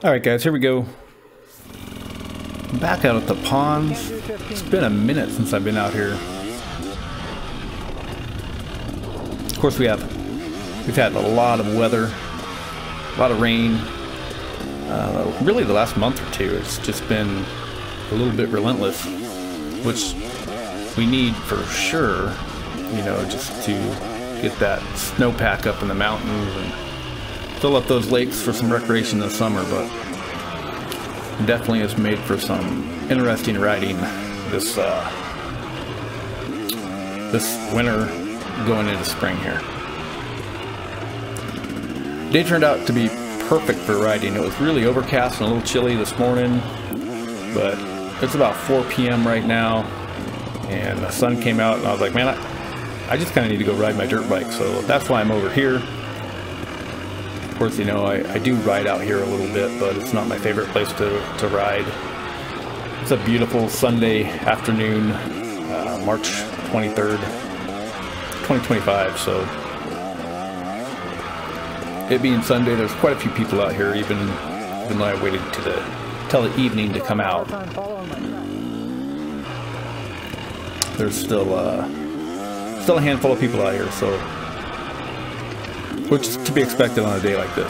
Alright guys, here we go. I'm back out at the ponds. It's been a minute since I've been out here. Of course we've had a lot of weather, a lot of rain. Really the last month or two it's just been a little bit relentless, which we need for sure, you know, just to get that snowpack up in the mountains and fill up those lakes for some recreation this summer. But definitely is made for some interesting riding this winter going into spring here. Day turned out to be perfect for riding. It was really overcast and a little chilly this morning, but it's about 4 p.m. right now and the sun came out and I was like, man, I just kind of need to go ride my dirt bike, so that's why I'm over here. Of course, you know, I do ride out here a little bit, but it's not my favorite place to ride. It's a beautiful Sunday afternoon, March 23rd, 2025, so it being Sunday, there's quite a few people out here, even though I waited till the evening to come out. There's still a handful of people out here, so which is to be expected on a day like this.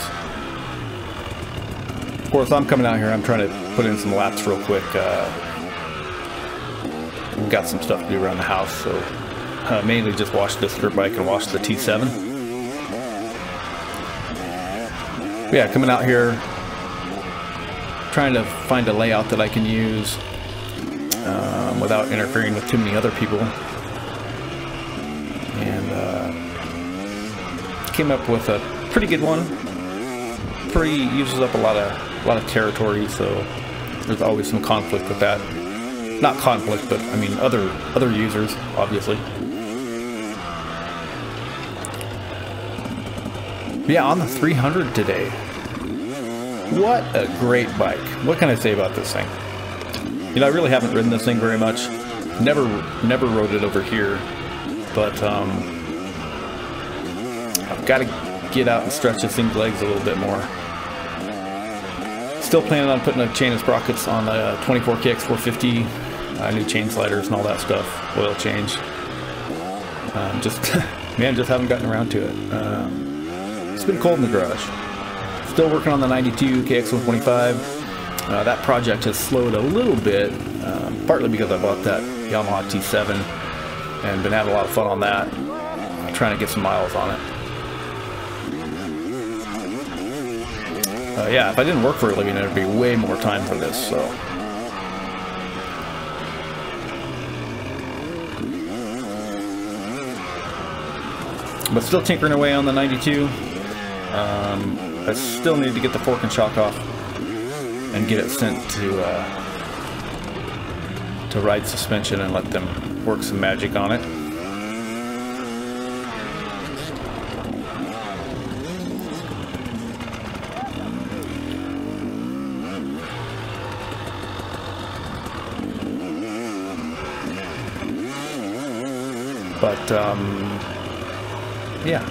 Of course, I'm coming out here, I'm trying to put in some laps real quick. We've got some stuff to do around the house, so mainly just wash this dirt bike and wash the T7. But yeah, coming out here, trying to find a layout that I can use without interfering with too many other people. And came up with a pretty good one. Uses up a lot of territory, so there's always some conflict with that. Not conflict, but I mean other users, obviously. But yeah, on the 300 today. What a great bike! What can I say about this thing? You know, I really haven't ridden this thing very much. Never rode it over here, but I've got to get out and stretch this thing's legs a little bit more. Still planning on putting a chain and sprockets on the 24KX 450, new chain sliders and all that stuff, oil change. Man, just haven't gotten around to it. It's been cold in the garage. Still working on the 92 KX 125. That project has slowed a little bit, partly because I bought that Yamaha T7 and been having a lot of fun on that, trying to get some miles on it. Yeah, if I didn't work for a living, there'd be way more time for this, so. But still tinkering away on the 92. I still need to get the fork and shock off and get it sent to ride suspension and let them work some magic on it. But yeah,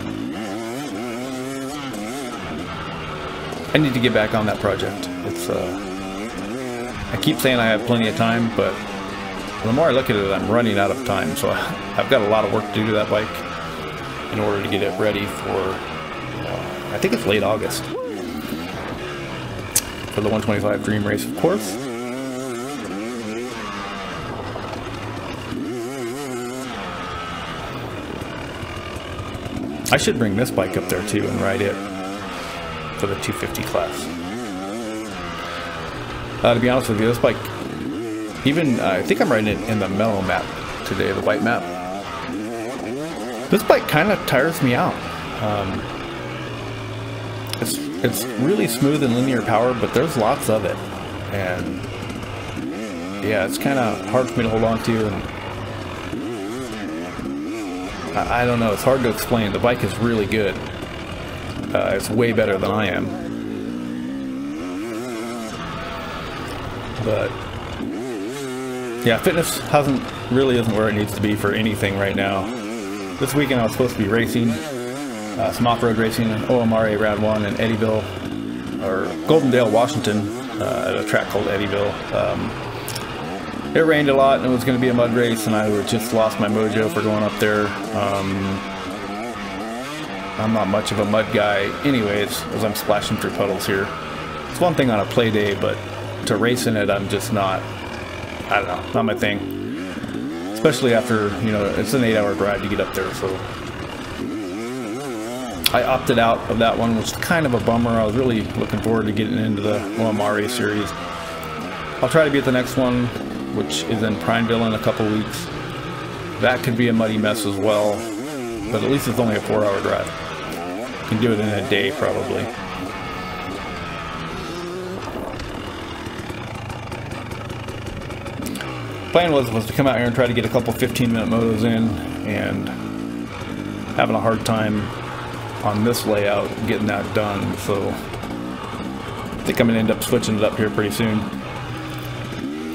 I need to get back on that project. It's I keep saying I have plenty of time, but the more I look at it, I'm running out of time. So I've got a lot of work to do to that bike in order to get it ready for I think it's late August for the 125 Dream Race, of course. I should bring this bike up there too and ride it for the 250 class. To be honest with you, this bike, even I think I'm riding it in the mellow map today, the white map. This bike kind of tires me out. It's really smooth and linear power, but there's lots of it, and yeah, it's kind of hard for me to hold on to. And I don't know, it's hard to explain. The bike is really good. It's way better than I am. But yeah, fitness isn't where it needs to be for anything right now. This weekend I was supposed to be racing, some off-road racing, OMRA Round 1 in Eddyville. or Goldendale, Washington, at a track called Eddyville. It rained a lot and it was going to be a mud race, and I just lost my mojo for going up there. I'm not much of a mud guy anyways, as I'm splashing through puddles here. It's one thing on a play day, but to race in it, I'm just not, I don't know, not my thing. Especially after, you know, it's an 8-hour drive to get up there, so I opted out of that one, which is kind of a bummer. I was really looking forward to getting into the OMRA series. I'll try to be at the next one, which is in Prineville in a couple weeks. That could be a muddy mess as well, but at least it's only a 4-hour drive. You can do it in a day, probably. Plan was to come out here and try to get a couple 15-minute motos in, and having a hard time on this layout getting that done, so I think I'm gonna end up switching it up here pretty soon.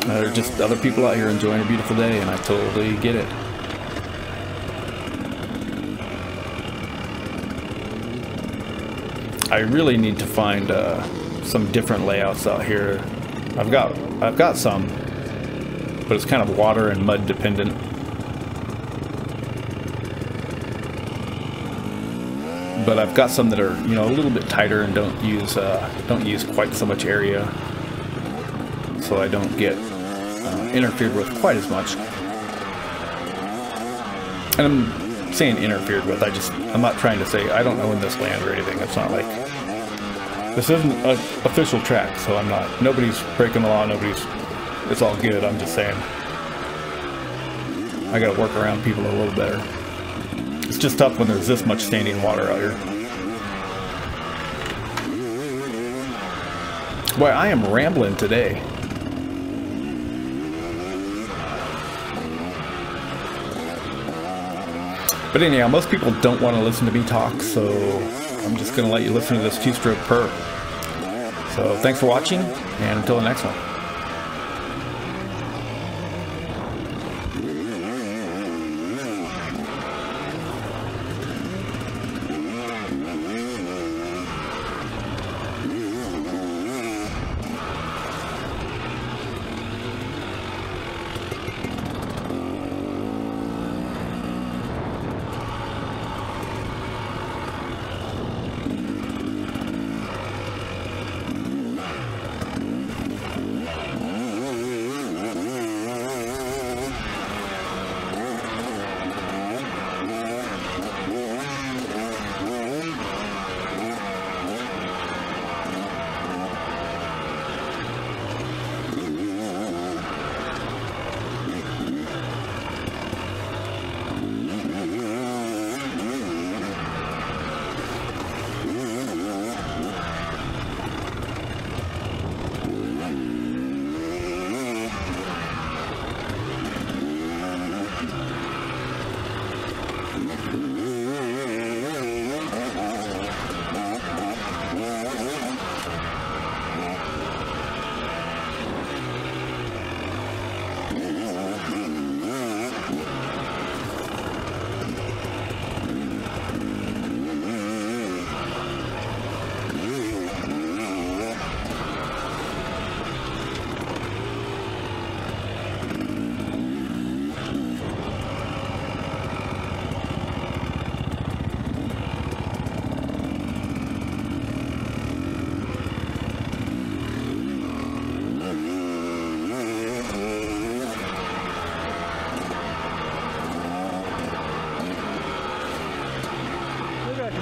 There are just other people out here enjoying a beautiful day, and I totally get it. I really need to find some different layouts out here. I've got some, but it's kind of water and mud dependent. But I've got some that are, you know, a little bit tighter and don't use quite so much area, so I don't get interfered with quite as much. And I'm saying interfered with, I'm not trying to say I don't own this land or anything. It's not like, this isn't an official track, so nobody's breaking the law, it's all good. I'm just saying I gotta work around people a little better. It's just tough when there's this much standing water out here. Boy, I am rambling today. But anyhow, most people don't want to listen to me talk, so I'm just going to let you listen to this 2-stroke perp. So thanks for watching, and until the next one.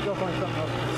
Go find something else.